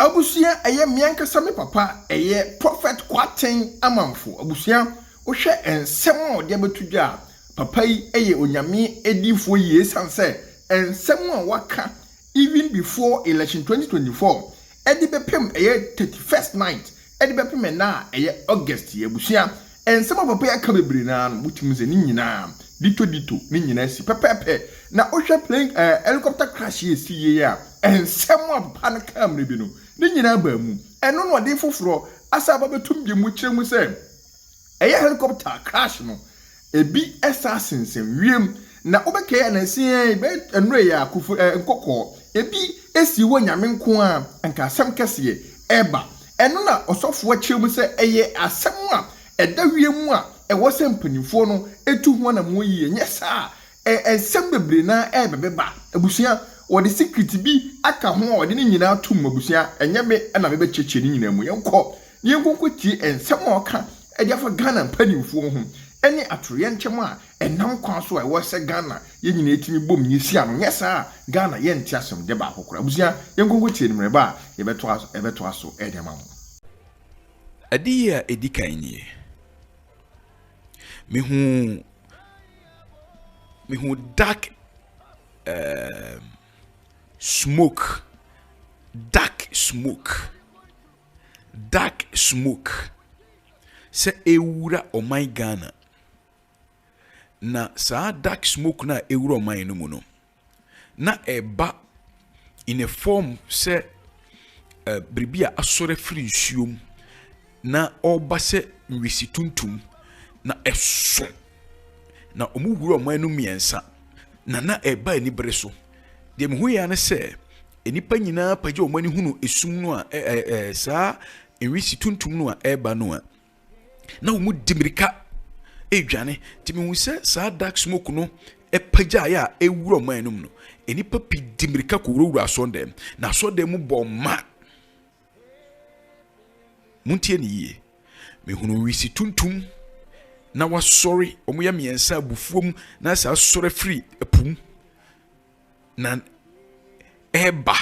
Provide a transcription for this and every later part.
abusia eye mianka same papa eye prophet Kwarten amanfo abusia wo hwe ensem a ode betudwa papa yi eye onyame edifo yi sanse ensem a waka even before election 2024 edi bepem eye 31st night edi bepem na eye August ye abusia ensem a papa aka bebre na no mutim ze ni nyina dito ni nyina si pepepe na wo hwe plane helicopter crash ye si ye ya ensem a papa na kamre bi no ni nyina ba mu eno no de foforo asa ba betum bi mu kire mu se eye helicopter crash no ebi assassins wiem na obekaya na sie be enre ya kufu nkokọ ebi esi wo nyame nko a anka asem kese eba eno na osofo akire mu se eye asem a eda wiem a ewo se mpanifo no etu ho na mo yi nyesa ensem bebre na ebebeba abusia wode secret bi aka ho wode ni nyina tum abusia enye me na me becheche ni nyina mu yenkonko ti ensem oka ede afa Ghana mpanimfo ho eni atoye nchem a enam kwa so a wose Ghana ye nyina etimi bom nyesi ano nyesa Ghana ye nti asem de ba akokora abusia yenkonko ti ni mreba ye beto aso ede ma mo adiya edikan ni mihu dark smoke se ewura oman Ghana na sa dark smoke na ewura oman no mu no na eba in a form se bribia asore free nsuom na oba se nwisi tuntum na eso na omuwura oman no miensa na eba ni bere so de mehu ya ne se enipa nyina pagye omani hunu esum no a saa enwisi tuntum no a eba no a na omu dimirika edwane ti mehu se saa dark smoke no epagya ya ewura oman no no enipa pi dimirika ko wura asondem na asondem mu bomma muntie ni ye mehunu wisi tuntum na wasori omu ya miensa bufuom na saa sore free epum na eba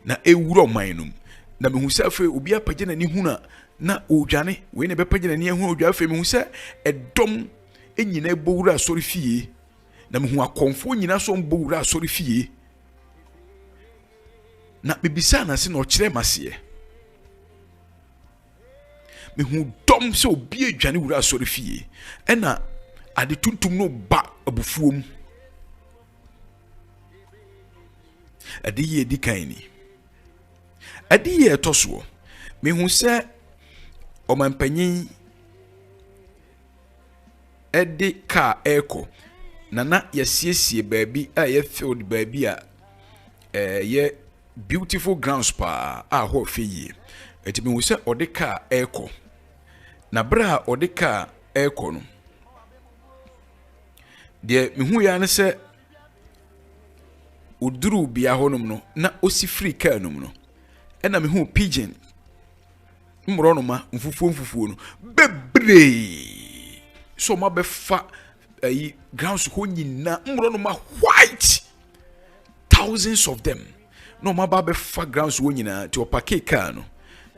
na ewura omanum na mehu se afa obi apagye na ni huna na odwane we ne bepagye na ni hu odwa afa mehu se edom enyina ebowura asori fie na mehu akonfo nyina so mbowura asori fie na bibisa na se na okire mase mehu dom se obi adwane wura asori fie ena ade tuntum no ba abufuom adiye dikaini adiye toso mehu se omampanyin ede ka eko na yesiesie baabi a ye field baabi a ye beautiful grounds pa a ho feye eti mehu se ode ka eko na bra ode ka eko no de mehu ya ne se uduru bia honum no na osi free car num no ena mehu pigeon mronoma mfufuo no bebre so ma befa grounds ho nyina mronoma white thousands of them no ma ba befa grounds ho nyina ti opake car no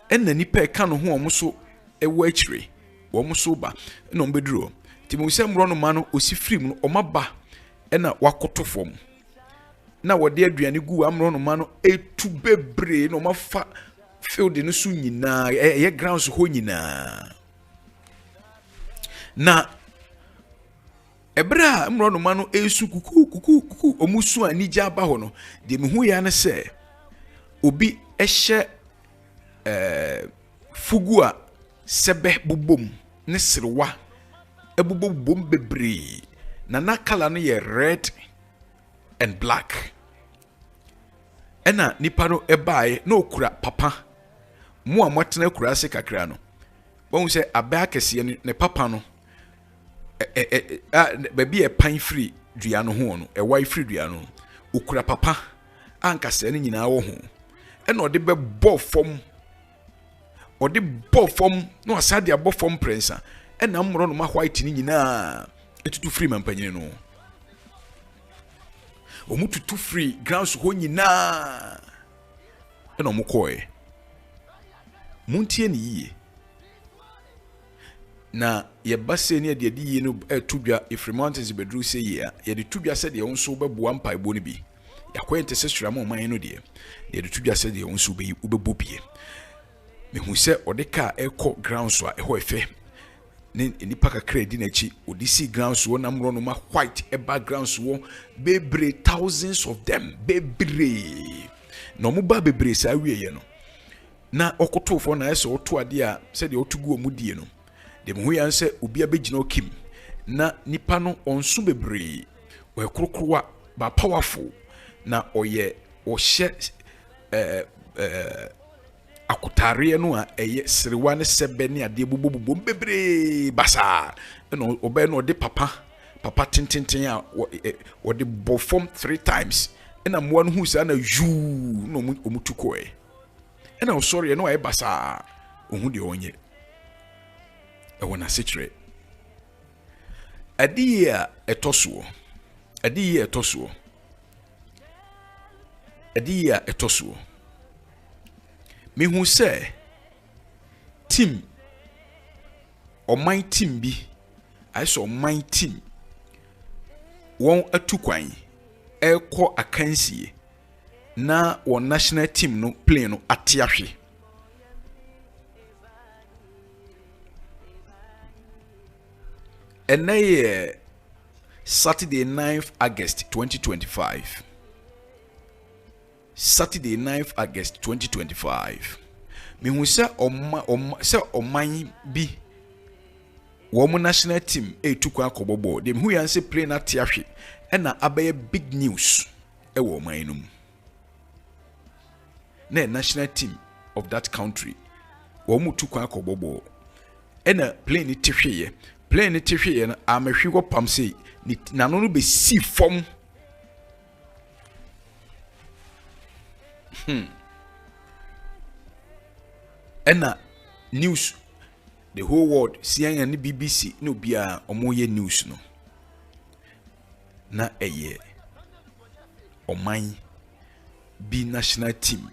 ena nipa ka no ho omuso ewo akire omuso ba ena ombeduro ti mu se mronoma no osi free no omaba ena wakotofom na wode aduane gu amronoma no etu bebre no mafa field no su nyina ye grounds ho nyina na ebra amronoma no esu kuku omusu anija aba ho no de mehu ya ne se obi ehye fugua sebe bubom ne srewa ebubom bebre na kala no ye red and black ena nipa no ebae na okura papa mu a motena kura se kakra no bon se aba kese ne papa no baby e pan free dua no ho no e wai free dua no okura papa anka se ne nyina wo ho ena ode be bo fom no asade abo fom prensa ena mmoro no ma white ni nyina etutu free mampanyine no omututu free grounds ho nyina ɛna ɔmo kɔɛ muntie ne yie na yɛba se ne yɛde yie no ɛto dwa Ifri Mountains beduru se yie a yɛde to dwa sɛ deɛ nso bɛboa mpaebɔ no bi yakɔyɛ nte sɛ srama ɔman no deɛ yɛde to dwa sɛ deɛ nso wobɛbɔ bie mehu sɛ ɔde kaa ɛkɔ ground so a ɛhɔ ɛfɛ ne nipa kakra di n'akyi ɔde si ground so nam rɔ no ma white ɛba ground so bebree thousands of them bebree na ɔmo ba bebree saa wieɛ no na ɔkɔtɔfoɔ na ɛsɛ ɔto adeɛ a sɛ deɛ ɔto gu ɔmo die no de mehu yan sɛ obi abɛgyina okim na nipa no ɔnso bebree ɔyɛ krokrowa ba powerful na ɔhyɛ akotare no a ɛyɛ serewa ne sɛbɛ ne adeɛ bobobobom bebree basa ɛna ɔbɛyɛ no ɔde papa tententen a ɔde bɔ fam 3 times ɛna mmoa no hu saa na yuu na ɔmo tu kɔɛ ɛna ɔsɔre no ayɛ basa ɔhu deɛ ɔnyɛ ɛwɔ na sècret adiye a ɛtɔ soɔ mehu sɛ team ɔman team bi ayɛ ɔman team wɔn atu kwan ɛkɔ akansie na wɔn national team no plane no ate ahwe ɛnɛ yɛ Saturday 9th August 2025 Saturday 9th August 2025 mehu sɛ ɔman bi wɔn national team etu kwan akɔbɔbɔ de mehu yan sɛ plane ate ahwe ɛna abɛyɛ big news ɛwɔ ɔman no mu na national team of that country wɔn tu kwan akɔbɔbɔ ɛna plane te hweyɛ plane te hweyɛ no amahwi kɔ pam sɛ nano no bɛsi fam ɛna news the whole world CNN and BBC no bia omoye news no na ɛyɛ ɔman bi national team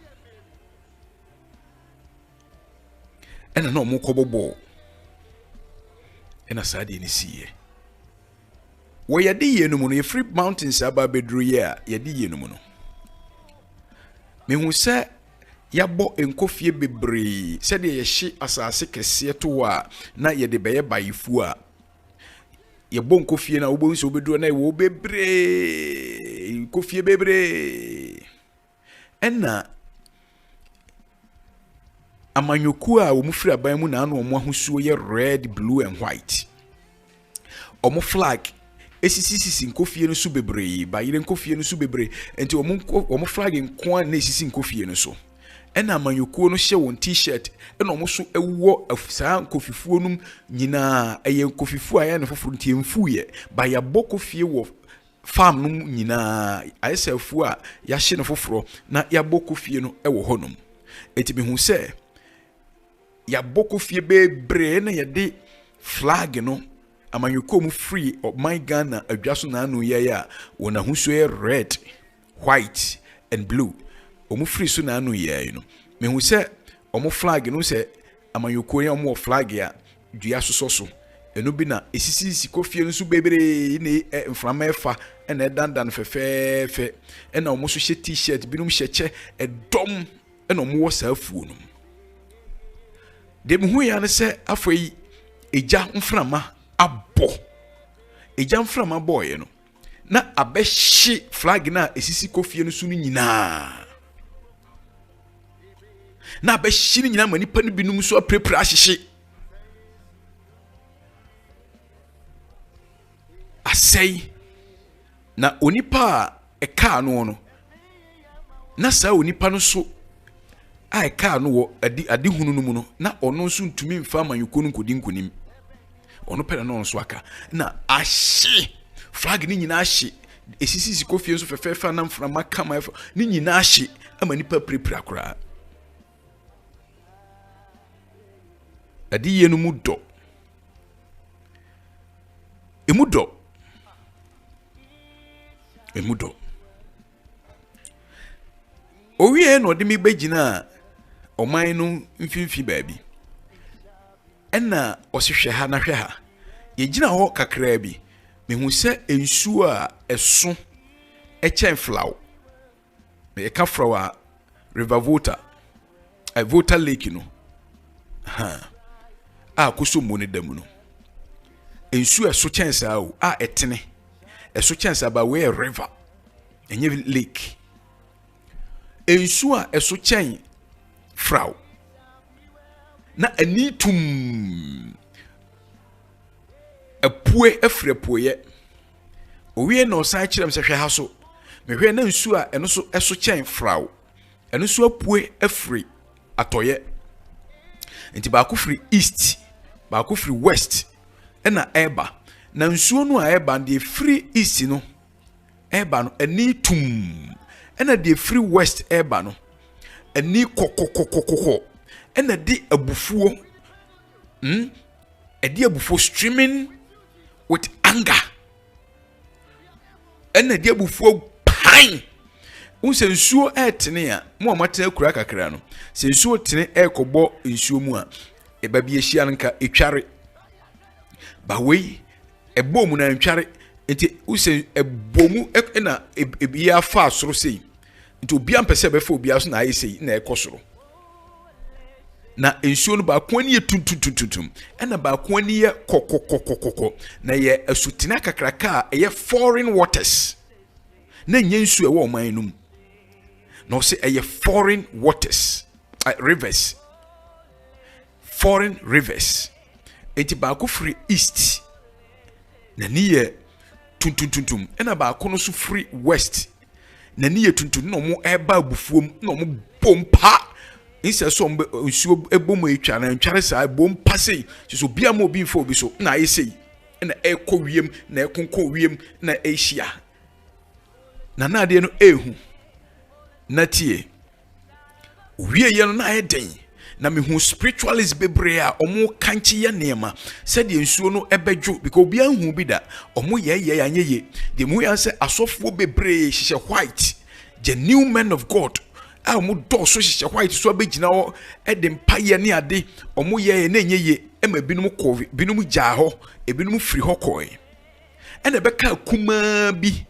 ɛna na ɔmo kɔbɔbɔ ɛna saa deɛ ne siye wɔ yɛde yie no mu no Ifri Mountains aba beduru yɛ a yɛde yie no mu no mehu sɛ yabɔ nkofie bebree sɛ deɛ yɛhye asase kɛseɛ to a na yɛde bɛyɛ bayifu a yɛbɔ nkofie na wobɔ nso beduru na ɛwɔ bebree nkofie bebree ɛna amanyoku a wɔn firi aban mu na ano wɔn ahosuo yɛ red, blue and white wɔn flag esisi nkofie no so bebree bayire nkofie no so bebree enti wɔn flag nko a na esisi nkofie no so ɛna amanyokuo no hyɛ wɔn t-shirt ɛna wɔn so ɛwɔ saa nkofifuo no nyinaa ɛyɛ nkofifuo a yɛ ne foforo ntie mfuye ba yɛabɔ kofie wɔ farm no nyinaa ayɛ sɛ afuo a yɛahye ne foforo na yɛabɔ kofie no ɛwɔ hɔ nom enti mehu sɛ yɛabɔ kofie bebree na yɛde flag no amanyokuo mu free my Ghana adwa so na anu yɛ a wɔn ahosuo yɛ red, white and blue omu free so na anu yɛ no mehu sɛ omu flag no sɛ amanyokuo yɛ omu flag ya dua soso eno bi na esisi kofie no so bebree ne mframa ɛfa ɛna ɛdandan fɛfɛɛfɛ ɛna omu so hyɛ t-shirt binom hyɛ kyɛ ɛdɔm ɛna omu wɔ saa afuo no de mehu ya ne sɛ afɔyi egya mframa abɔ egya mframa boy no na abɛhye flag na esisi kofie no so no nyinaa na abɛhye no nyinaa ma nipa no binum so aprepra ahyehye asɛi na onipa a ɛkaa no na saa onipa no so a ɛkaa no wɔ ade hunu no mu no na ɔno nso ntumi mfa amanyɔkuo no nkɔdi nkonim ɔno pɛrɛ no nso aka na ahye flag ni nyinaa ahye esisi kofie nso fɛfɛɛfɛ na mframa kama ɛfɛ ni nyinaa ahye ama nipa prepra koraa ade yie no mu dɔ emu dɔ owie no de me begina oman no mfimfi baabi ɛna ɔsehwɛ ha na hwɛ ha yɛgyina hɔ kakraa bi mehu sɛ ensuo a ɛso ɛkyɛn flaw yɛka flaw a river Volta Volta Lake no a koso mu ne damu no ensuo ɛso kyɛn saa o a ɛtene ɛso kyɛn saa ba we river ɛnyɛ lake ensuo a ɛso kyɛn flaw na ani tum apue afrepoye owie na osan kyerem sɛ hwɛ ha so mehwɛ na nsuo a ɛno so ɛso kyɛn flaw ɛno so apue afri atoye nti baako firi east baako firi west ɛna ɛba na nsuo no a ɛba de firi east no ɛba no ani tum ɛna de firi west ɛba no ani kokokokokoko ɛna de abufuo ɛde abufuo streaming with anger ɛna de abufuo pan unse nsuo ɛtene a mo amatena kura kakra no se nsuo tene ɛkɔbɔ nsuo mu a ɛba bi ehia nka etware ba wei ɛbɔ mu na ntware enti unse ɛbɔ mu ɛna ebi afa asoro sei enti obi ampɛsɛ bɛfa obi aso na ayɛ sei na ɛkɔ soro na ensuo no ba kwani ye tuntuntuntum ena ba kwani ye kokokokokoko na ye asutina kakraka ye foreign waters na nyensu e wo man num na se ye foreign waters rivers foreign rivers eti ba ko free east na ni ye tuntuntuntum ena ba ko no so free west na ni ye tuntun no mo eba abufuom no mo bompa inse so nsuo ebomo etwa na ntware saa bom pase so bia mo bi mfo bi so na ayesei na ekọ wiem na ekonko wiem na ehia na ade no ehu na tie wie ye no na ayeden na mehu spiritualist bebre a omo kanchi ye nema said the nsuo no ebedwo because bia hu bi da omo ye anyeye de mu yan se asofo bebre hihye white the new men of God a mo do so hihye white so abegina ho e de mpaye ne ade omo ye na enyeye ema binum ko binum gya ho ebinum firi ho koi e na beka kuma bi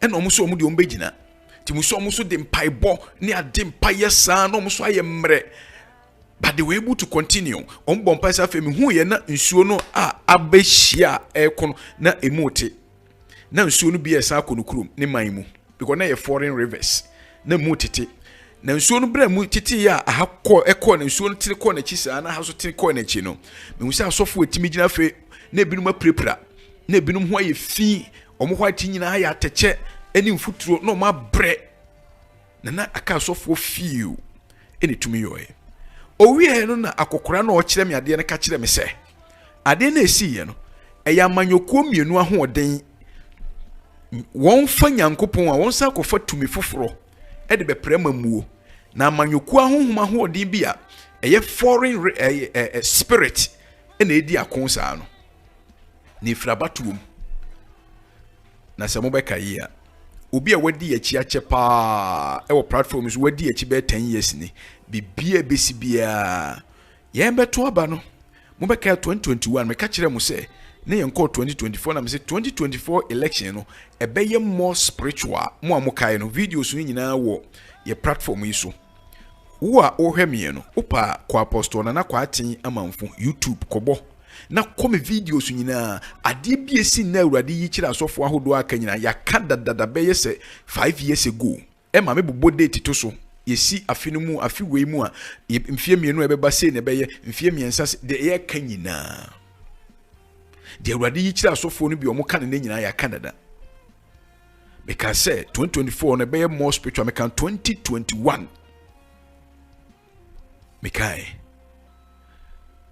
e na omo so omo de ombegina ti mo so omo so de mpaibo ne ade mpaye saa na omo so aye mre but they were able to continue on bompa sa femi hu ye na nsuo no a abehia ekono na emote na nsuo no bi esa akonokurum ne manmu because na ye foreign rivers na mu tete na nsuo no bra mu tete ya ahakọ ekọ na nsuo no tiri kọ na chisa na ha so tiri kọ na chi no me hu asofo etimi gina fe na ebinum aprepra na ebinum ho aye fi omo ho ati nyina ya teche eni mfuturo na omo abre na aka asofo fiu eni tumi yoe owie no na akokora na o kire me ade na ka kire me se ade na esi ye no eya amanyokuo mienu ahoden won fa nyankopon a won sa kofa tumi foforo e de beprema muo na amanyokuo ahohoma hoden bi a eye foreign spirit na edi akonsa no ni frabatuom na se mo beka yi a obi a wadi achi ache pa e wo platforms wadi achi be 10 years ni bibia besi bia ye beto aba no mo beka 2021 me ka kire mo se na ye nko 2024 na me se 2024 election no ebeye more spiritual mo amokai no videos ni nyina wo ye platform yi so wo a ohwemie no opa kwa apostle na Kwarten amanfo YouTube kobo na come videos nyina ade bi esi na awurade yi kira asofo ahodo aka nyina ya ka dadada beye se 5 years ago e ma me bobo date to so yesi afinu mu afiwei mu a mfie mienu ebeba se ne beye mfie miensa de ye ka nyina de awurade yi kira asofo no bi omo ka ne nyina ya ka dada because say 2024 na beye more spiritual me kan 2021 mekai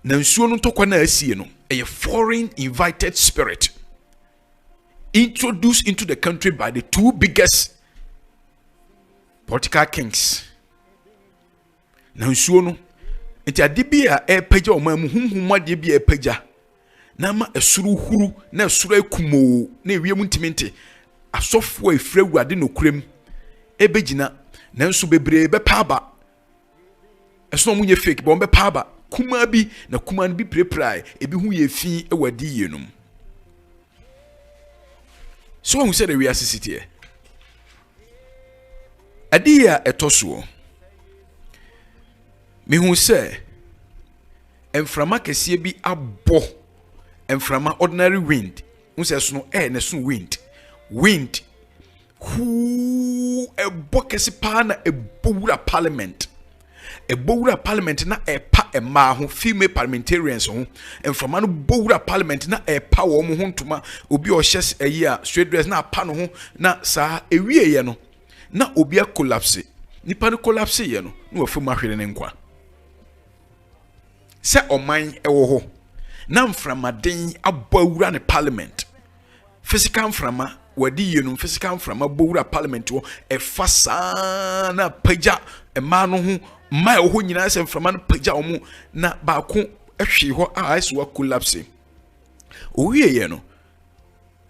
na nsuo no tokwa na asie no a foreign invited spirit introduced into the country by the two biggest political kings na nsuo no enti ade bi a epeja o mamu hunhum ade bi a epeja na ma esuru huru na esuru akumo na ewiem ntimente asofo efrawurade no kurem ebegina nanso bebree be paba eso no munye fake bo be paba kuma bi na kuma no bi prepare ebi hu ye fi ewadi yenum so hu said we assist here adia etoso me hu say emframa kese bi abo emframa ordinary wind hu say so no na so wind who a bokesi pa na ebowura parliament na epa ema ho female parliamentarians ho emframa no bowura parliament na epa wo mo ho ntoma obi o hye ayi a straight dress na apa no ho na saa ewie ye no na obi a collapse nipa no collapse ye no na wafuma hwere ne nkwa se oman ewo ho na mframa den abawura ne parliament physical mframa wadi yenum physical mframa bowura parliament wo efa saa na paja ema no ho mai ho nyina se mframa no paja omo na ba ko ehwe ho a ice wa collapse owie ye no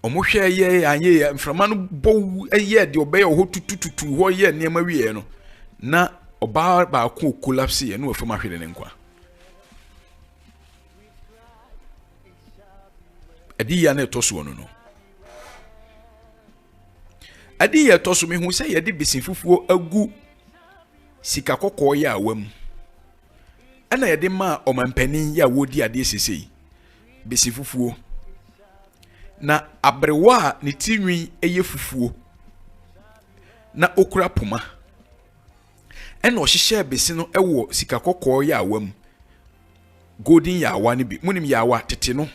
omo hwe ye anye mframa no bow ye de obey ho tutututu ho ye nema wie no na oba ba ko collapse ye no afama hwede ne nkwa adi ya na etoso no adi ya toso me hu se ye de besin fufuo agu sika kokko ya awam ana ye de ma omampanin ya wodi ade sesei besin fufuo na abrewa ne tinwi eye fufuo na okura poma ena ohihye besin no ewo sika kokko ya awam golden ya awa ne bi munim ya awa tete no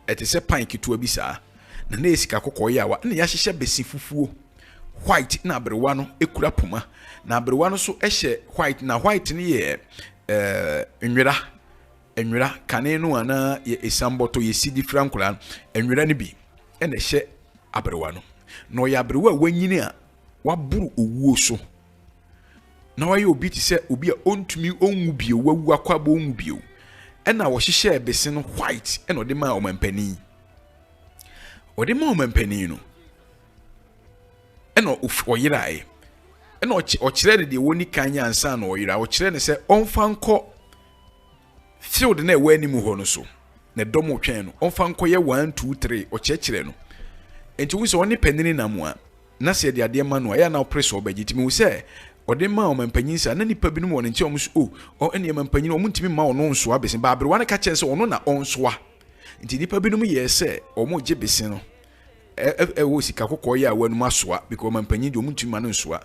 etese pan kitua bi saa na sika kokko ya awa na ya hihye besin fufuo white na abrewa no ekura poma na abrewa no so ehye white na white ne ye enwera kane no ana ye esamboto ye sidi frankula enwera ne bi ena ehye abrewa no no ya abrewa wanyini a waburu owuo so na waye obi ti se obi a ontumi onwu bio wawu akwabo onwu bio ena wo hihye bese no white ena ode ma omampani no ena oyirae ena okire de woni kanya ansa na oyira okire ne se onfa nko field na ewani mu ho no so na domo twen no onfa nko ye 1 2 3 okire no enti wo se oni panini na mu a na se de ade ma no ya na opress obagitimi wo se ode ma omampanyin sa na nipa binum won nti omso o ene omampanyin o muntimi ma ono nso abesin ba abere wan ka kyen se ono na onso a nti nipa binum ye se omo je besin no wo sika kokko ya wanu masoa because omampanyin de omuntimi ma no nso a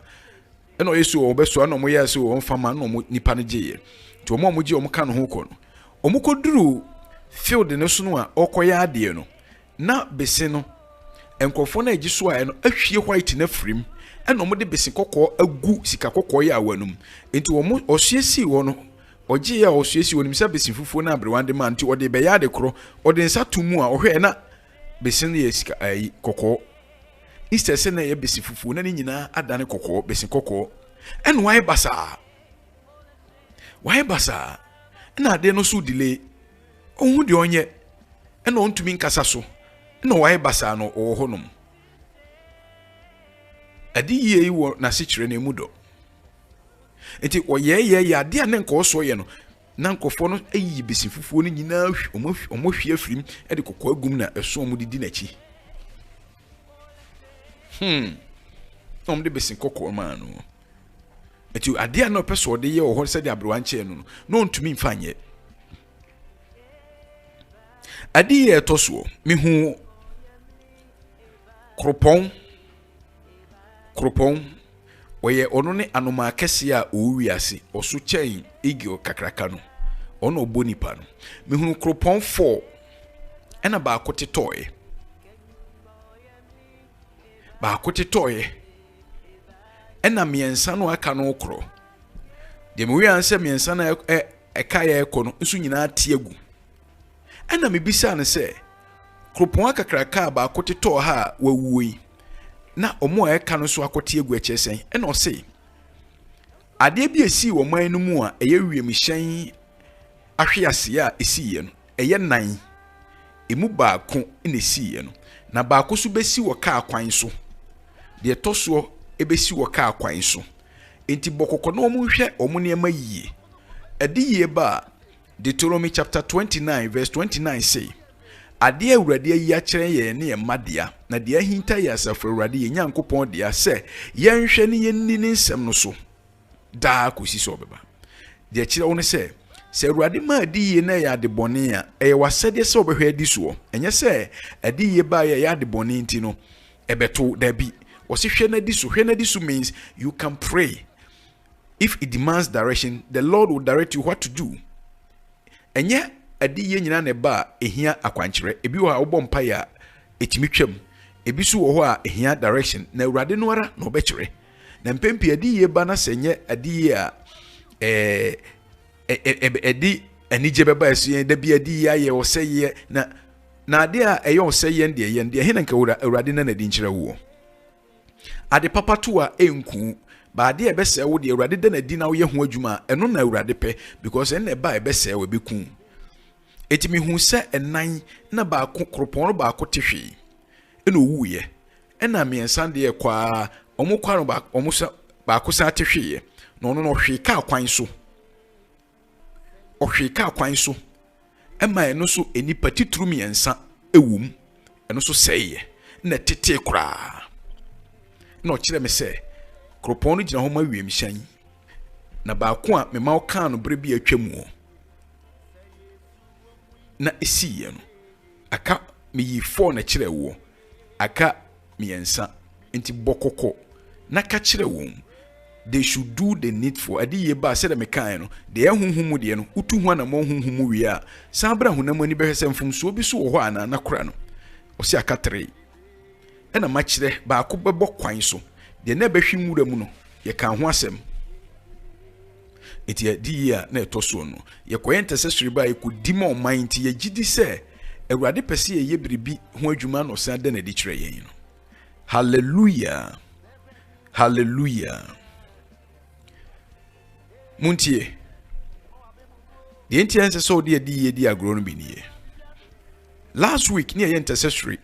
ene o yesu o besoa na omo ye se o mfama na omo nipa no geye nti omo je omo ka no ho ko no omo koduru field ne so no a okoya ade no na besin no enkofo na egiso a no ahwie white na frim eno mo de besin kokko agu sika kokko ya awanum enti wo mo osiesi wo no oje ya osiesi wo nim sa besin fufuo na abrewande man ti ode be ya de kro ode nsa tumu a ohwe na besin ye sika ai kokko istese na ye besin fufuo na ni nyina adane kokko besin kokko eno wai basa na ade no so delay ohun de onye eno ontumi nkasa so eno wai basa no ohonum adi ye wo na sikire na emudo enti oyeye ya ade ane nko so ye no na nkofo no ayi besin fufuo no nyina omo hwie afirim e de kokko agum na eso omo didi na chi omo de besin kokko ma no enti ade ane opeso de ye wo se de abrowanche no no ntumi mfanye adi ye toso mehu kropon oye ono ne anoma kese a owiase oso chen igio kakraka no ono obonipa no mehunu kropon 4 ena ba akotetoye ena miensa no aka no okro de me wianse miensa na eka ya eko no nso nyina atiagu ena mebisa ne se kropon akakraka ba akoteto ha wawuyi na omo eka no so akote egu echesen ena o se ade bi esi wo man no mu a eye wiemhyen ahwease a esi ye no eye nan emu baako na esi ye no na baako so besi wo ka kwan so de toso ebesi wɔ kaa kwan so enti bɔkɔkɔ na ɔmo hwɛ ɔmo nneɛma yie adi yie ba Deuteronomy chapter 29 verse 29 say ade awurade ayi akyerɛ yɛn ne yɛn madea na de ahinta yɛ asafo awurade yɛn Nyankopɔn de sɛ yɛnhwɛ ne yɛnni ne nsɛm no so daa kosi sɛ ɔbɛba de akyerɛ wo ne sɛ awurade ma adi yie na yɛ ade bɔne a ɛyɛ wasɛdeɛ sɛ ɔbɛhwɛ adi soɔ ɛnyɛ sɛ adi yie ba yɛ ade bɔne nti no ɛbɛto dabi wɔsi hwɛ na di so means you can pray if it demands direction the Lord will direct you what to do ɛnyɛ adi yie nyina ne ba ehia akwankyerɛ ebi wɔ a wobɔ mpa ya etimi twam ebi so wɔ hɔ a ehia direction na awurade no ara na ɔbɛkyerɛ na mpempi adi yie ba na sɛ nyɛ adi yie a edi anigye bɛba ɛso yɛn da bi adi yie ayɛ ɔsɛyɛ na ade a ɛyɛ ɔsɛyɛ deɛ yɛn deɛ hena nka awurade na nadi nkyerɛ wo ade papa to a enku ba ade ɛbɛsɛ wo deɛ awurade da nadi na woyɛ ho adwuma ɛno na awurade pɛ because ɛna ɛba ɛbɛsɛ wo bɛku etimi hu sɛ ɛnan na baako kropɔn baako te hwee ɛna owuye ɛna miɛnsa deɛ kwa ɔmo kwaro ɔmo sa baako sa te hwee na ɔno no hwee ka kwan so ɔhwee ka kwan so ɛma ɛno so enipa tituru miɛnsa ɛwum ɛno so sɛyɛ na tete kura na ɔkyerɛ me sɛ kropɔn no gyina hɔ ma wiem hyɛn na baako a me ma ɔka no bere bi atwa mu na esiye no aka me yi 4 na kyerɛ wo aka miɛnsa enti bɔkɔkɔ na ka kyerɛ wo they should do the needful adi ye ba sɛ da me kan no de ehunhumu de no utu hu na mo hunhumu wi a san bra hunam ani bɛhwɛ sɛ mfumso bi so wɔ hɔ ana na kora no ɔsi aka 3 ɛna ma kyerɛ baako bɛbɔ kwan so de na bɛhwe nwura mu no yɛ kan ho asɛm eti adi ye a na ɛtɔ so no yɛ kɔyɛ ntɛsɛsori ba yɛ kɔdi ma ɔman nti yɛ gidi sɛ awurade pɛsɛ yɛ biribi ho adwuma no san da na di kyerɛ yɛn no hallelujah hallelujah muntie the intense so the adi agro no binie last week near intercessory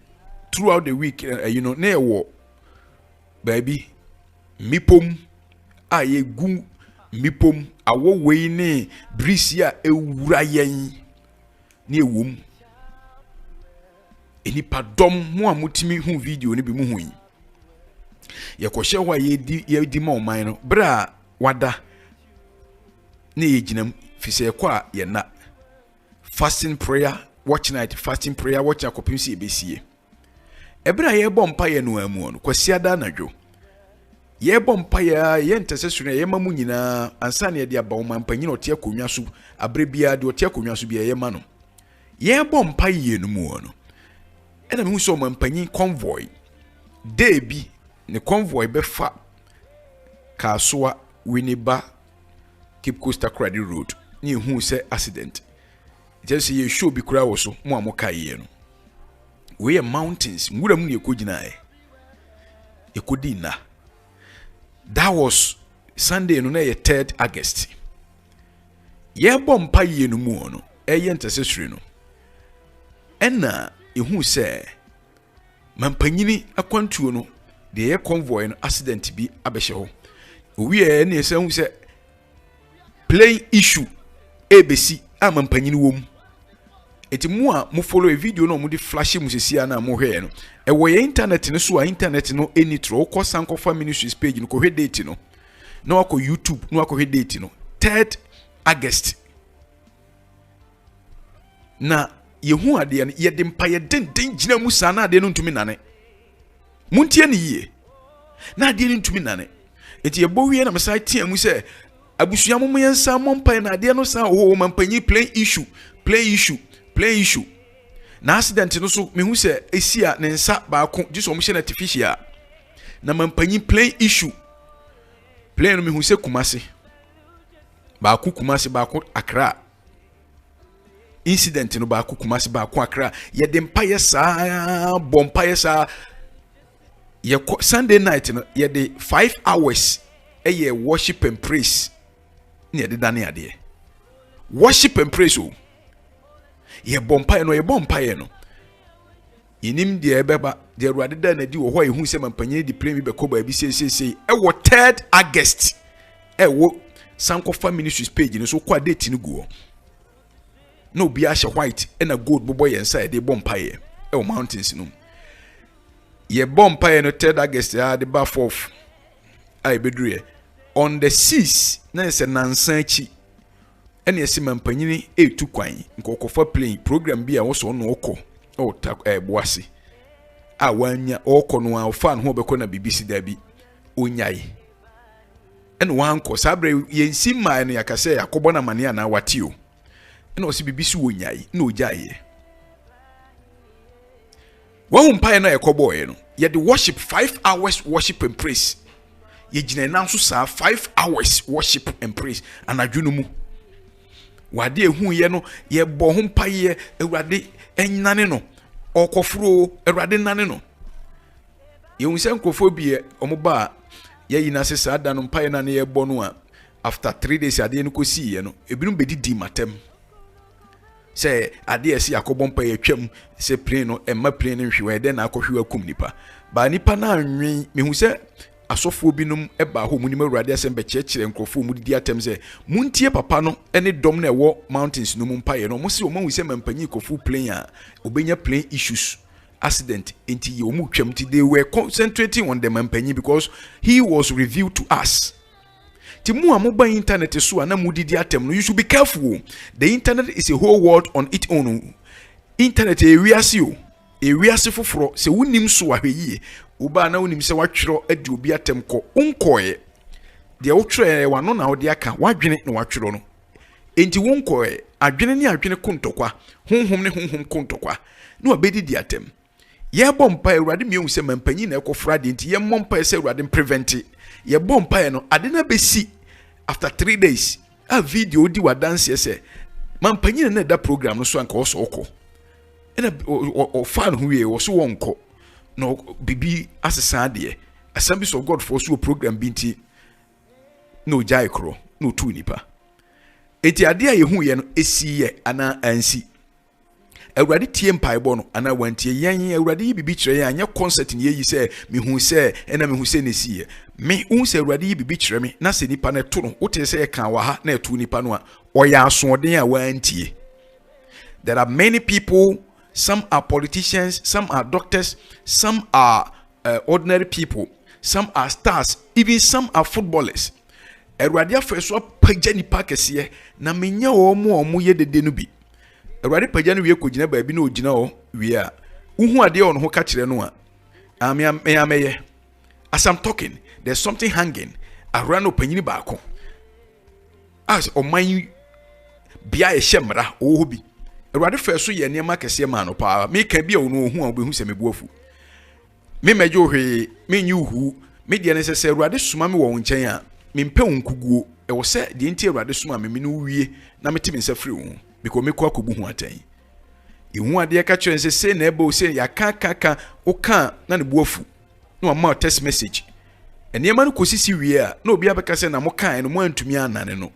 throughout the week near war baby mipom aye gu mipom awo we ne brisia ewura yen ne ewom enipa dom mo amutimi hu video ne bi mu hu yi ye kohye ho ye di ma oman no bra wada ne yejinam fise kwa ye na fasting prayer watch night fasting prayer watch akopim si ebesie ebra ye bom pa ye no amu no kwasiada nadwo ye bom pa ye intercession ye mamu nyina ansa ne de aba oman panyin ote akonwa so abre bia de ote akonwa so bia ye ma no ye bom pa ye no mu no ena me hu so oman panyin convoy de bi ne convoy be fa kasoa winiba Cape Coastal Credit Road ni hu se accident just ye show bi kura wo so mo amoka ye no we mountains nwura mu ne ekogina ekodi na that was Sunday no na ye 3rd August ye bom pa ye no mu no eye intercessory no ena ehu se mampanyini akwantuo no de ye convoy no accident bi abehye ho owie na ese hu se plain issue ebesi amampanyini wom eti mu a mo follow a video no mo di flash mu sesia na mo hwe no e wo ye internet no so a internet no enitro ko sankofa ministries page no ko hwe date no na wako YouTube no wako hwe date no 3rd August na yehu ade no ye de mpa ye den gina mu sa na ade no ntumi nane muntie ne yie na ade no ntumi nane eti ye bo wie na me sai tie mu se abusua mo yensa mompa na ade no sa o mampanyi plain issue na accident no so me hu se esia ne nsa baako jiso mo hye na artificial na mampanyi plain issue plain no me hu se kumase baako Accra incident no baako kumase baako Accra ye de mpa ye sa bompa ye sa ye Sunday night no ye de 5 hours eye worship and praise ne de dane ade worship and praise o ye bompa no inim de ebeba de Awurade da na di wo ho ehu se mampanyin di plane bi bekoba bi sei 3rd August wo Sankofa Ministries page ni so kwa date ni guo na obi a hye white na gold bobo yen side de bompaye wo mountains no ye bompaye no 3rd August ya de ba 4th ai bedruye on the 6th na se nansan chi ene esi mampanyin etu kwan nkokofa plane program bi a wo so no okọ o ta boase a wanya okọ no a fan ho bekọ na BBC da bi onyai ene wanko sabre yensi mai no yakase yakobo na mane na watio ene osi BBC wonyai na ojaye wo mpa na yakobo ye no ye the worship 5 hours worship and praise ye gina na so sa 5 hours worship and praise anadwunu mu wade ehu ye no ye bo ho mpa ye Awurade enyane no okofuro Awurade nane no ye unse nkofo bi omoba ye yina se sa da no mpa ye na ye bo no a after 3 days ade no kosi ye no ebinum bedidi matem se ade esi yakobon pa ye twam se plane no emma plane no hwe de na akohwe akum nipa ba nipa na anwen mehu se asofo binum eba ho munim Awurade asem be kyekire nkrofo mu didi atem se muntie papa no ene dom na ewo mountains no mu mpa ye no mo se o mahu se mampanyi kofu plane a obenya plane issues accident enti ye omu twam ti they were concentrating on the mampanyi because he was revealed to us. Timu amoba internet so na mudidi atem no, you should be careful. The internet is a whole world on its own. Internet ewiase foforo se wonim so ahweyi uba na wonim se watwero adi obi atem ko unkoye de wotwere wano na wode aka wadwene na watwero no enti wonkoye adwene ne adwene kontokwa honhom ne honhom kontokwa na obedi di atem ye bompa Awurade mienu se mampanyi na ekofra de enti ye mompa se Awurade prevent ye bompa no ade na besi after 3 days a video di wadanse se mampanyi na da program no so anka wo so okọ ena o fan hu ye wo so wonko no bibi asesa de Assemblies of God for so program binti no jai kro no tu nipa eti ade a ye hu ye no esi ye ana ansi Awurade tie mpaebɔ no ana wantie yan Awurade bibi kyerɛ yan anya concert ne yi sɛ mehu sɛ ena mehu sɛ nesi ye me hu sɛ Awurade bibi kyerɛ me na sɛ nipa na to no wote sɛ ye kan wa ha na etu nipa no a ɔyɛ asoɔden a wantie. There are many people. Some are politicians, some are doctors, some are ordinary people, some are stars, even some are footballers. Awurade afeso pagya nipa kese na menya omo ye dede no bi. Awurade pagya no wie kogina ba bi na ogina o wie a uhu ade on ho ka kire no a ameye. As I'm talking, there's something hanging around opanyini baako. As oman bia ye hyemra o bi. Awurade feso ye niam kese ma no pa me ka bia ono ohu a obehu se mebuafu me meje ohwe me nyi uhu me de ne se Awurade suma me wo nkyɛn a me mpɛ nkuguo e wo se de nti Awurade suma me no wie na me timi nsa firi wo because me kwa kobu hu atan ihu ade ka kyerɛ se na eba o se ya ka o ka na ne buafu na ma text message eniema no kosisi wie a na obi abeka se na mo kan no mo antumi anane no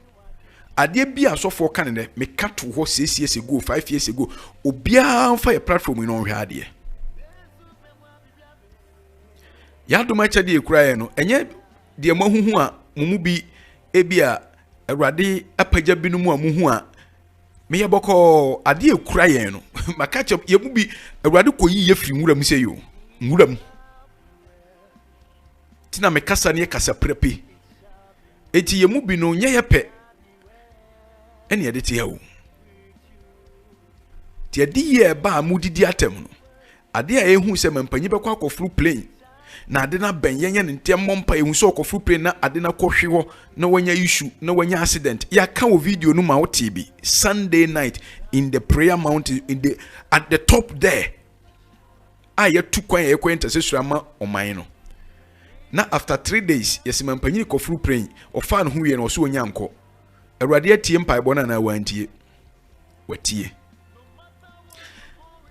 ade bi asofo kan ne me kato ho 6 years ago 5 years ago obia fa your platform no hwe ade ya do ma kyade ekura no enye de mahuhu a mumu bi ebia Awurade apagya bi no mu a muhu a me yeboko ade ekura yen no makacha yemu bi Awurade koyi ye firi nwuram se yo nwuram tina me kasa ne kasa prepe eti yemu bi no nye yepe ene yede te yawo ti adi ye ba mudidi atem no ade a ehu se mampanyi bekwa akofru plane na ade na ben yenye ne ntem mompa ehu se akofru plane na ade na kohwe ho na wanya issue na wanya accident ya ka wo video no ma wo TV Sunday night in the prayer mountain at the top there aya tu kwan ye kwenta se surama oman no na after 3 days yesi mampanyi kofru plane ofa no hu ye no so onya nko Awurade atie mpaebɔ na wantie watie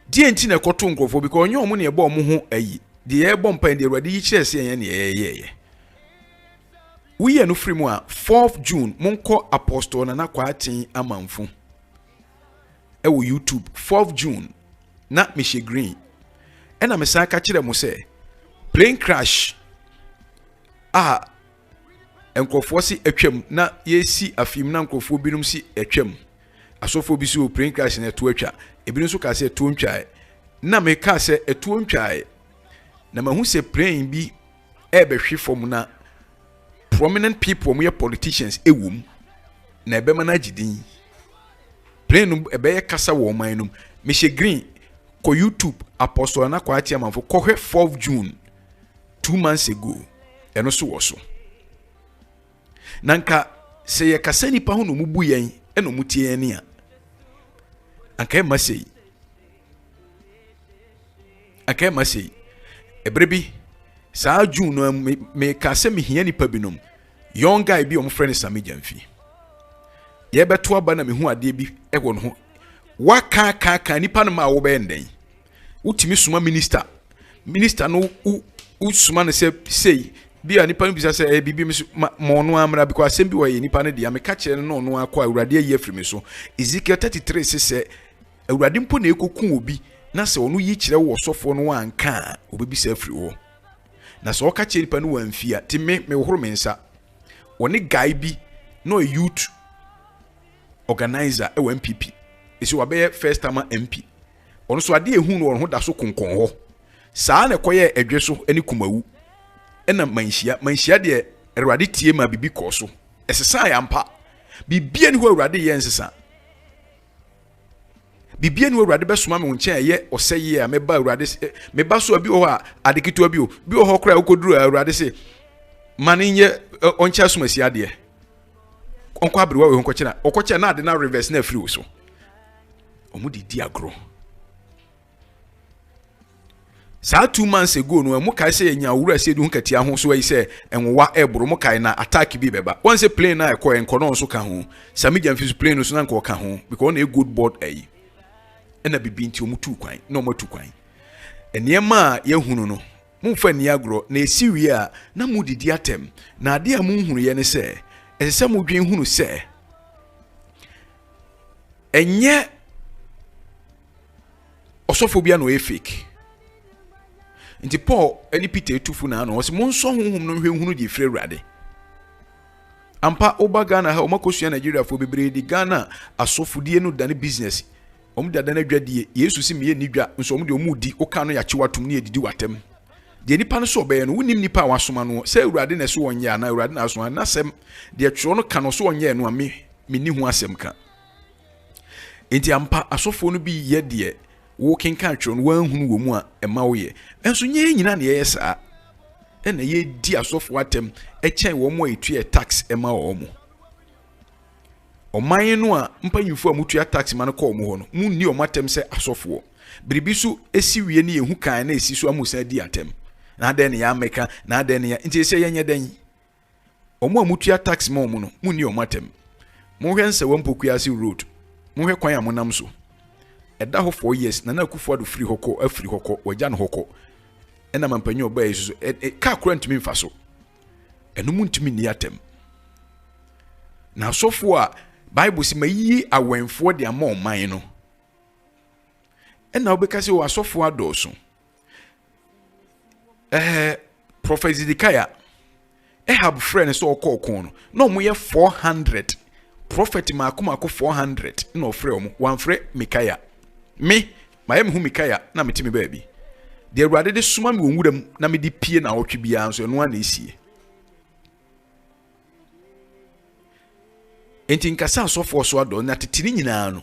die enti na ekoto nkofo because onye omo ne ebo omo ho ayi de ye bɔ mpa de Awurade yi kyerɛ se yen ne ye we ye no free mu a 4th June monko apostle na Kwarten amanfo e wo YouTube 4th June na Michelle Green ɛna me san ka kyerɛ mo sɛ plane crash nkurɔfoɔ si atwam na yɛsi afim na nkurɔfoɔ binom si atwam asɔfoɔ bi si o plane crash na ɛto atwa ebinom nso ka sɛ ɛto ntwae na me ka sɛ ɛto ntwae na mahu sɛ plane bi ɛbɛhwe fam na prominent people mo yɛ politicians ɛwom na ɛbɛma no agye din plane no ɛbɛyɛ kasa wɔ ɔman no mehyɛ green kɔ YouTube apostle na kwa ati amanfo kɔhwɛ 4th June 2 months ago ɛno so wɔ so nanka sɛ yɛ kasa nipa ho no mu bu yɛn ɛna mu tie yɛn a anka ɛma sei ɛbrɛ bi saa June no me ka sɛ me hia nipa binom young guy bi ɔmo friend Sami Jamfi yɛbɛto aba na me hu adeɛ bi ɛwɔ no ho waka nipa no ma wo bɛ ndɛn wotimi suma minister no usuma no sɛ bi a nipa no bisa sɛ bibi ma ɔno amra because asɛm bi wɔ yɛ nipa no de ameka kyerɛ no ɔno akɔ awurade ayi afiri me so Ezekiel 33 sɛ awurade mpo na ekoku obi na sɛ ɔno yi kyerɛ wɔ sɔfo no anka obebisa afiri hɔ na sɛ ɔka kyerɛ nipa no wanfia ti me horo me nsa ɔne guy bi no youth organizer ɛwɔ MPP esi wabɛyɛ first time MP ɔno so ade ehu no ɔno ho da so konkon hɔ saa na ɛkɔyɛ ɛdwe so ɛne kumawu ɛna manhyia deɛ awurade tie ma bibi kɔ so ɛsesa yampa bibia ni hɔ awurade yɛ nsesa bibia ni hɔ awurade bɛsoma me nkyɛn ɛyɛ ɔsɛyɛ a meba awurade meba so abi hɔ a adeketo bi wɔ hɔ kora ukoduru awurade se mane nyɛ ɔnkyɛ asomasi adeɛ ɔnkɔ abrewa wɔ ɔnkɔkyɛ na ade na reverse na afiri so ɔmo di agro saa 2 months ago no mo kai say nya wura se du nkatia ho so ayi say enwa eboro mo kai na attack bi beba won say plane na ekọ enko no so ka ho Sami Jamfi plane no so na nko ka ho because na a good board ayi ena bibi nti omu tu kwan na omu tu kwan enema a yehunu no mo fa ni agro na esiwi a na mo didi atem na ade a mo hunu ye ne say esese mo dwen hunu say enye osofobia no e fake nti Paul eni Peter etufu na no se monso honhom no hwehunu di frɛ Awurade ampa oba Ghana ha omakosua Nigeria fo bebre di Ghana asofudie no dane business dada na dwadie Yesu si meye ni dwa nso de omudi oka no yache watum ne edidi watem de nipa no so obeye no wonim nipa wasoma no se Awurade na so wonye ana Awurade na asoma na sem de tworo no ka no so wonye no me ni hu asem ka enti ampa asofo no bi ye de walking country no wanhunu wɔ mu a ɛma wo yɛ enso nye nyina na yɛ saa ɛna yɛ di asofo atem ɛkyɛn wɔ mu a etua tax ɛma wɔ mu ɔman no a mpanyimfo a mutua tax ma no kɔ mu hɔ no mu ni ɔmatem sɛ asofo biribi so esi wie ne yehu kan na esi so amusa di atem na adan ne ya meka na adan ne ya nti sɛ yɛnyɛ dan ɔmo a mutua tax ma ɔmo no mu ni ɔmatem mo hwɛ nsa wɔ mpokuase road mo hwɛ kwan a mo nam so ɛda ho 4 years na akufo ado free hoko afiri hoko wagya no hoko ɛna mampanyi oba yesu ka kora ntumi mfa so ɛno mu ntumi ni atem na asofo a Bible si mayi awenfo de ama ɔman no ɛna obeka se asofo adoso Prophet Zidikaya have friend so ɔkɔ no na ɔmo yɛ 400 prophet maako 400 na ɔfrɛ ɔmo wanfrɛ Mikaya me mayem hu Mikaya na metimi baabi de Awurade de soma me wonwuram na me di pie na otwe bia nso eno ana esie enti nkasa asofo so ado na tetini nyina no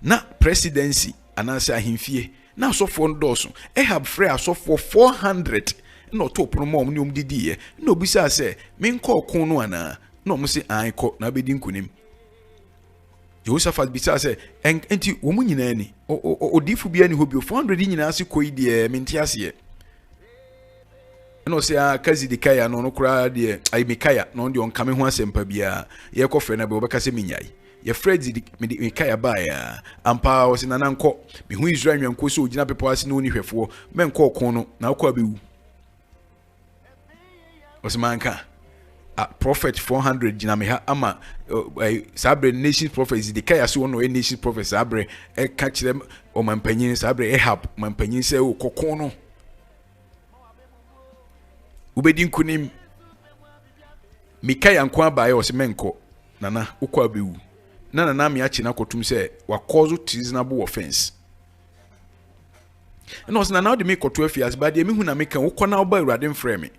na presidency anansa ahemfie na asofo ndoso have frɛ asofo 400 na otopono mom ne omdidie na obisa sɛ me nkɔ kon no ana na omo se an kɔ na bedi nkunim Josephat bisa sɛ enti wo mu nyina ni odifu bia ni hobi 400 nyina se koi de menti ase no sɛ akazi de kaya no kura de ai Mikaya no de on kame ho asempa bia ye kɔfrɛ na be obɛka sɛ minyai ye Fred de Mikaya ba ya ampa o se nana nkɔ me hu Israel nwanko sɛ ogina pepo ase no ni hwɛfo men kɔ kon no na akɔ abewu osmanka prophet 400 gina me ha ama sabre nation prophets de kaya so no nation prophets sabre ka kire o mampanyin sabre ehab mampanyin se o kokon no ubedi nkunim mika yankwa abaye o se menko nana ukwa bewu nana me achi na kotum se wa cause treasonable offense no se nana de me koto afias ba de me hu na me kan ukọ na oba awurade mfrɛ me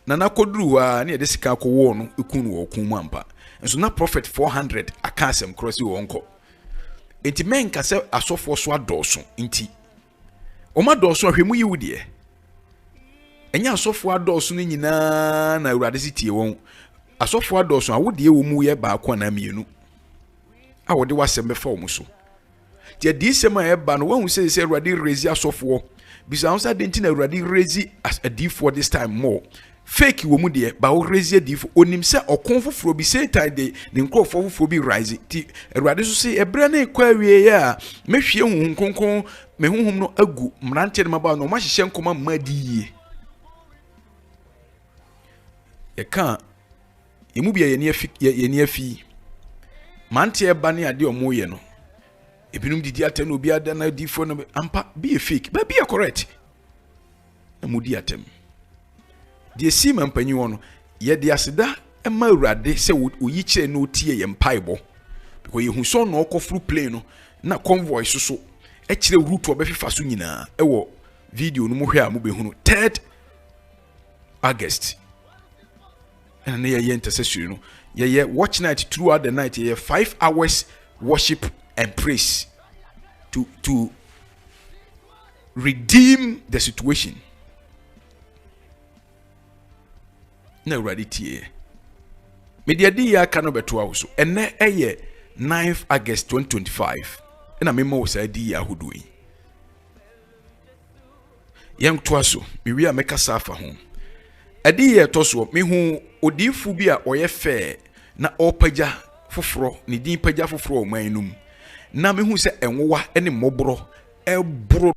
nana koduru ha na de sika akọ no ekunu wo kun mu ampa nso na prophet 400 aka asem cross wo nko enti men ka se asofo so adɔso enti o ma dɔso ahwemu yiwu de enya asofo adɔso no nyina na awurade sitie won asofo adɔso a wode wo mu ye ba akọ na mienu a wode wasem befa wo so ti adi sema e ba no wahu se awurade rezi asofo bisa on sa de nti na awurade rezi as adifo this time more fake wo mu de ba wo rezi adifo onim se okon foforo bi Satan de ne nkrofo foforo bi rise ti awurade so se ebra na ekwa wie ya mehwie huhun konkon me huhum no agu mrante de maba no ma hyehye nkoma madi ye ka emu bia ye ne afi mante eba ne ade omo ye no ebinum didi atem no obi ada na difo no ampa be fake ba be correct na mudi atem de si mampanyi wono ye de aseda ema awurade se oyi kire na otie ye mpaibo because ye hu so no okofru plane no na convoy so e kire route obefifa so nyina e wo video no mo hwe a mo behunu 3rd August and ye intercessory no ye watch night throughout the night ye 5 hours worship and praise to redeem the situation. Na reality mediadi ya kano beto awso ene eye 9th August 2025 ena memo wo sa di ya hodoi yang toaso miwi a meka safa ho adi ye toso me hu odifu bi a oye fe na opagya foforo ni din pagya foforo o manum na me hu se enwowa ene moboro ebro